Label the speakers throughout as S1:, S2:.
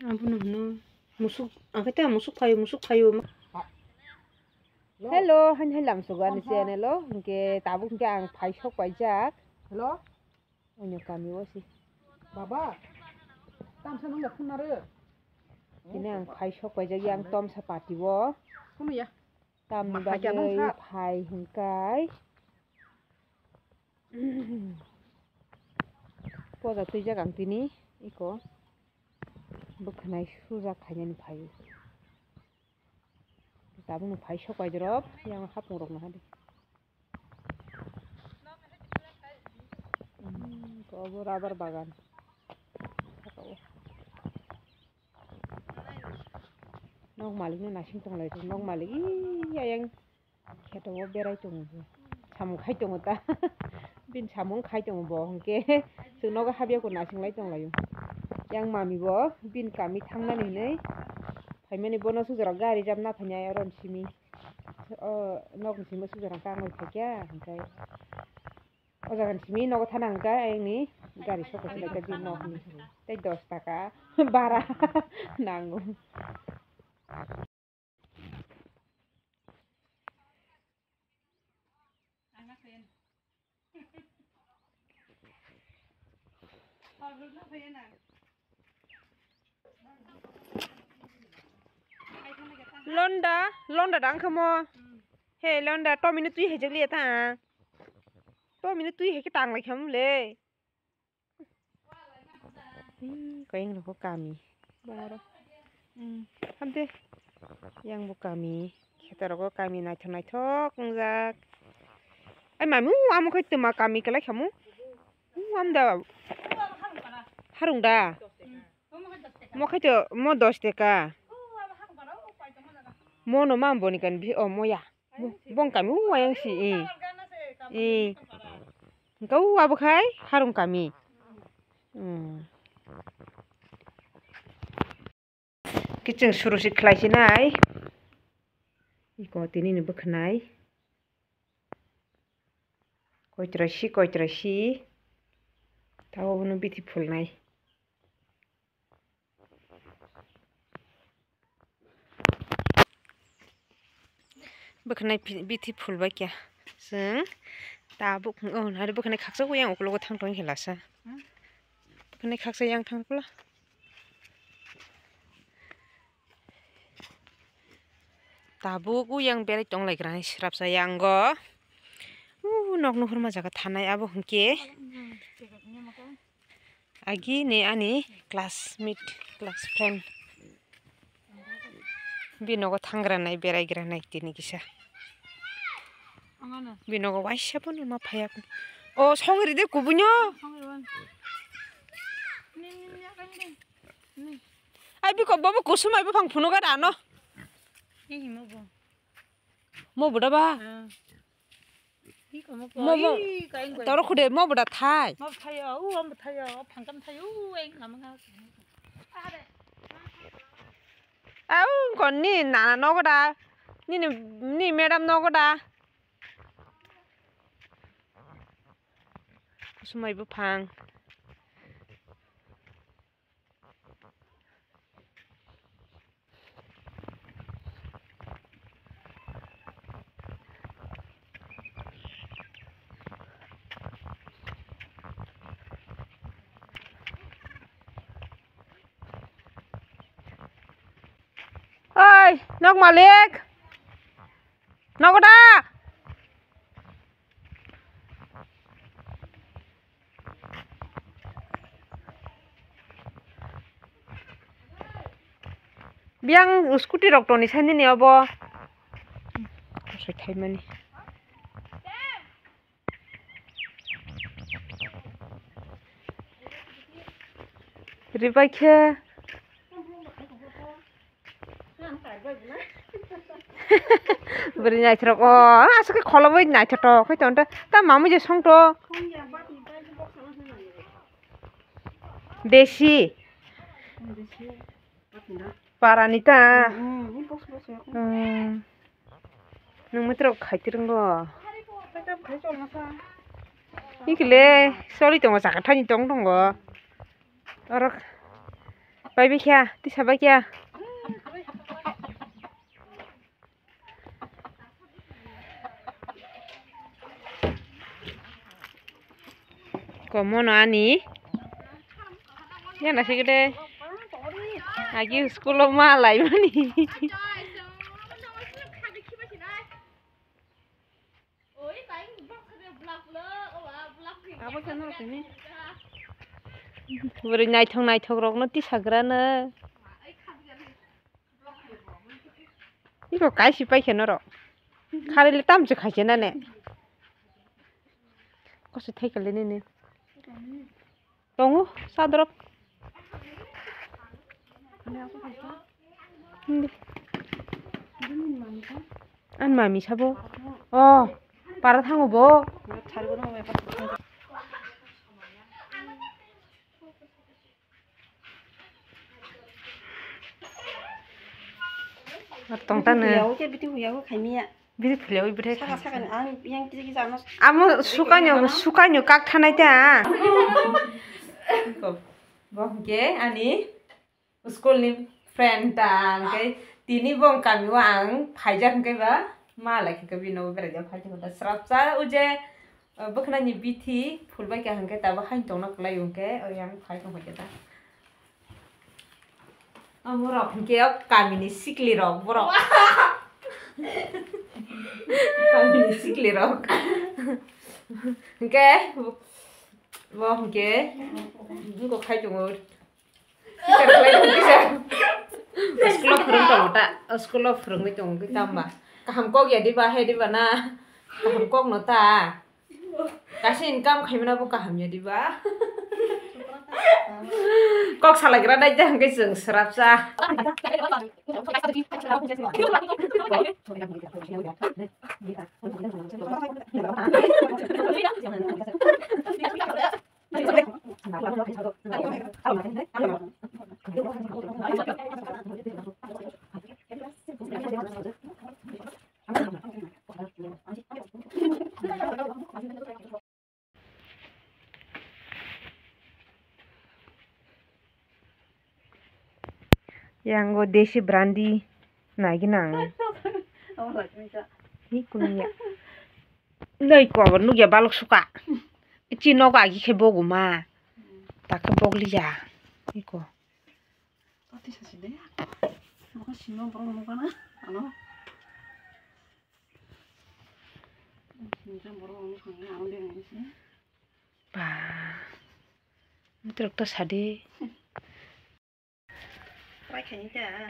S1: Ampun musuk angkatnya musuk kayu. Hello, han lam sugan ni channel ke tabuk ke ang phai sok paijak.
S2: Hello,
S1: Onyo kami wasi.
S2: Baba. Tam sa nang dakun nare.
S1: Ini ang phai sok paijak yang tom sapati wo.
S2: Kono ya.
S1: Tam
S2: Ma
S1: bagai
S2: phai jangan sa.
S1: phai hingkai. Poza tuijak ang tini iko. Bukhnai sujak khanyani phai. Tabung phai sok paijrop yang hapung rok na hadi. Ko rubber bagan. Nok malik na nasing tong lai nok malik yang kheto wo berai tong samung khai tong ta bin samung khai tong bo hongke sunog habya ko nasing lai tong lai yang mami bo bin kami thangna ni nei phaimani bono sujara gari jamna phanya aron simi nok simi sujara kang oi khakya hangkai ojagan simi nog thanang ka ni gari sok sila ka bin nok ni tai 10 taka bara nango Londa dang khamo he londa to minute tui he jeli ta to minute tui he ki tang lai kham le ko yang lo kami boro hamte yang bu kami khetara ko kami nai thok jak ai mamu am khoi tuma kami kala khamu am da harung da mo khaito mo 10 taka mo no mam boni kan bi o mo ya bong kami wayang si kau abu khai harung kami kitchen suru si khlai si nai iko tini ni bukhnai koitrashi tawo no beautiful nai bukhnai beautiful ba kya sing tabuk hari bukhnai khaksa ko yang oklo thang tong helasa bukhnai khaksa yang thang pula tabuk yang berai tong lai gran srap sa yang go nok no hurma jaga thanai abo hungke agi ne ani classmate class friend binogo thangra nai berai gra nai tini kisa binogo waisya pun ma phaya o songri de kubunyo ai bi ko baba kusum ai phang phuno ga dano mo buda ba mo toro khude mo buda thai
S2: Mo thayo am thayo phangkam thayo eng namanga.
S1: au kon ni nana nogoda ni madam nogoda kusumai bu phang oi nok malik nogoda biang scooty rok toni sani ni obo sai thai mani ribaikhe beri nyai throk o asake kholobai nyai thto khoi tonta ta mamu je songto desi paranita nung mitrok khaitirngo ikle soli tongo saka thani tong tongo orok Bai kya, ti sabai kya. Komono ani. Ya nasi gede. Lagi sekolah malai mani.
S2: Apa channel ini?
S1: Beri naithok rokno ti sagrana. Iko kaisi paikhen ro. Kharele tamche khaise na ne. Koso thaikale ne. Tongu sadrok. An mami sabo. Oh, para thango bo. Tong tan ne. Bidi phuleo ibute. Amo sukanyo kak thanai ta. Bongke ani school ni friend ta kai tini bong kami wa ang phaijar kai ba malai ke bino bere ja phaijar ta srapsa uje bokna ni bithi phulbai ka hangke ta ba khain tong na klai ungke oyang phai tong hoje ta amora phunke kami ni sikli rok borok kami ni sikli rok ke bongke ko khai tong Sekolah perang tau tak, sekolah perang itu kita tambah. Kaham kok ya di bahaya di mana? Kaham kok nota. Kasih income kami mana buka kahamnya di bah. Kok salah kira aja angke seng serap sah. Yang go desi brandy nagi nang. Ini kunya. Nai ko abar nugia balok suka. Cino ka agi ke bogu ma. Tak ke bog liya. Iko.
S2: Pati sa sila. Maka sino parang mo kana? Ano? Minsan parang mo kana ano din ni.
S1: Ba. Truk to sade.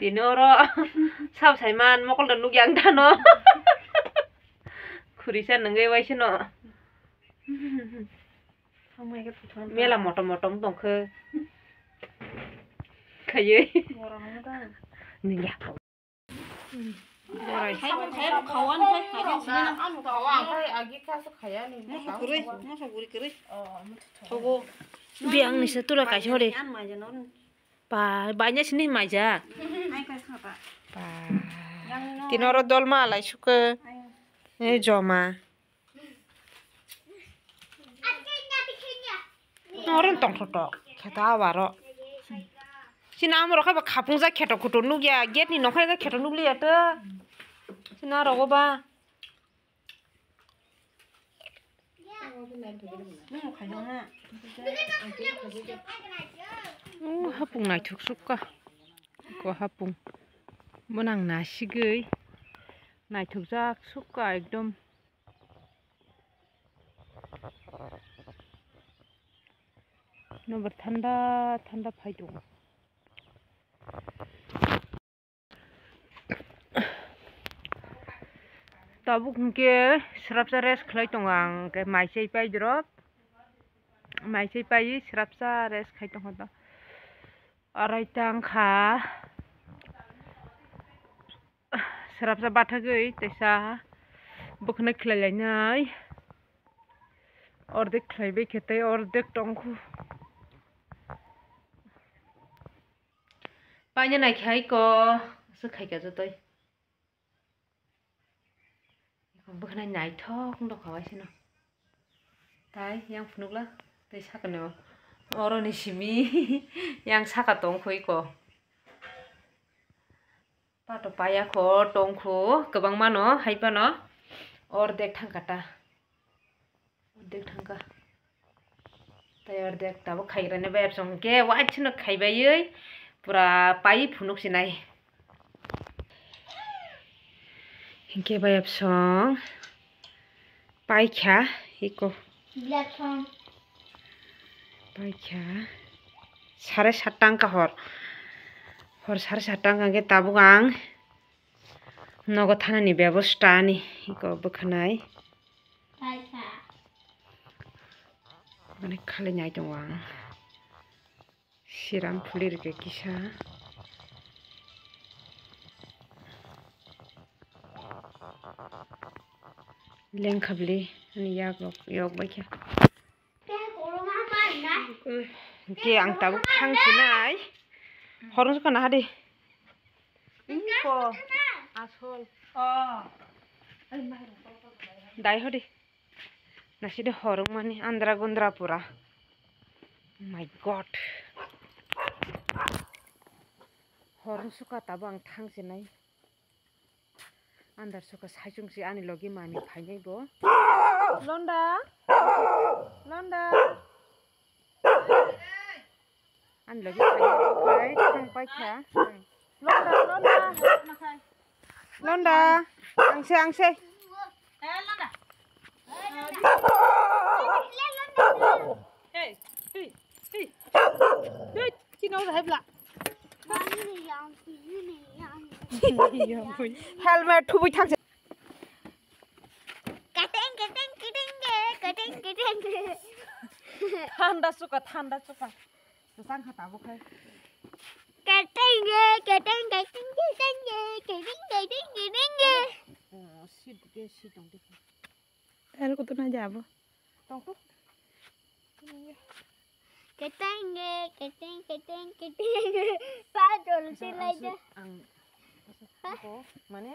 S1: Dinoro sao sai man mokol dan nugyang dano. Kurisan nanggai waisino. Mela motom tong ke. Kaye. Nih ya. Berai.
S2: Kawan
S1: Biang nih setulah kasih hore. Pa banyak sini maja. Pa. Tinoro dolma alai suka. Joma. Orang tong soto. Kata awaro. Sina amoro kai ba khapung za kheto khuto nugya get ni nokhai ga kheto nugli ata. Sina rogo ba. Hapung nai thuk sukka. Ko hapung. Monang nasi gei. Nai thuk jak sukka ekdom. Nomor thanda phai dong. Tabuk ke serapsa res khlai tongang ke maisai pai drop. Maisai pai serapsa res khai tong hoda. Arai tang kha serapsa batha gei tesa bukna khlai lai nai. Ordek khlai be khete ordek tongkhu. Panya nai khai ko se khai ka jatoi. Bukna nai thok ndo khawai sino. Tai yang phunukla tai sakane oro ni simi yang saka tongkhoi ko. pato paya ko tongku kebang mano haipano ordek thangkata ordek thangka tai ordek tabo khairane bayap song ke white chino khaibayoi pura pai phunuk sinai hinke bayap song pai kha iko pai kha 7:30 tangka hor 7:30 tangka ke tabuk ang nogo thanani bebosta ni iko bokhanai অনেক খালি নাই তো সিরাম ফুলির কে কিসা লেংখাবলি ইয়াক yok বাইখা কে আং তাবো থাংছিনাই হরং সুকা না হাদি ইনকো আসল দাই হদি Nasi horong mani andra gondra pura. My God. Horong suka tabang thang sinai. Andar suka sajung si ani logi mani phainyai bo. Londa. Londa. Ani logi phainyai bo khai thang pai kha. Londa londa. Londa. Angse angse. Londa. Hey, hey, hey. Hey, kino hai bla. Helmet thu bui thang. Kateng. Thanda suka. Sang khata bo khai. Kateng. Oh, sit dong di. Ayo ko to na jabo. Tong ko. Keteng. Padol silai ja. Ang ko mane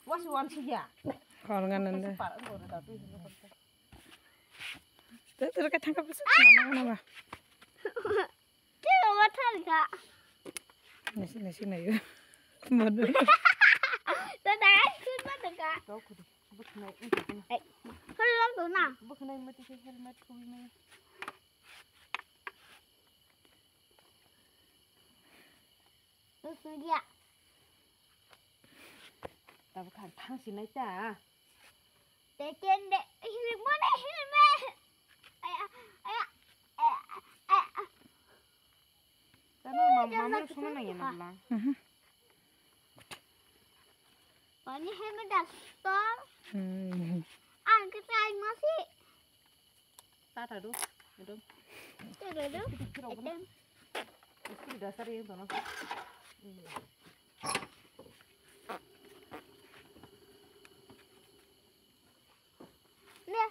S1: was one siya. Horangan nanda. Ter ka thang ka pus nama ba. Ke wathal ka. Nasi na yo. Modo. Tada kun ba ka. To ko. Buk nai. Ai. Hello to na. Buk nai mati ke helmet ko mai. Dia. Tao kan thang xin nai ta. Để trên để helmet mana helmet. Ai. Tano mama lu sona nai na bla. Pani helmet dah stop. Ang kita masih. Tata du. Itu. Itu dasar yang tono. Nè.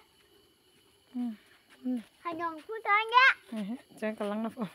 S1: Hai nhon phu tới nhá. Jangan kelang nafas.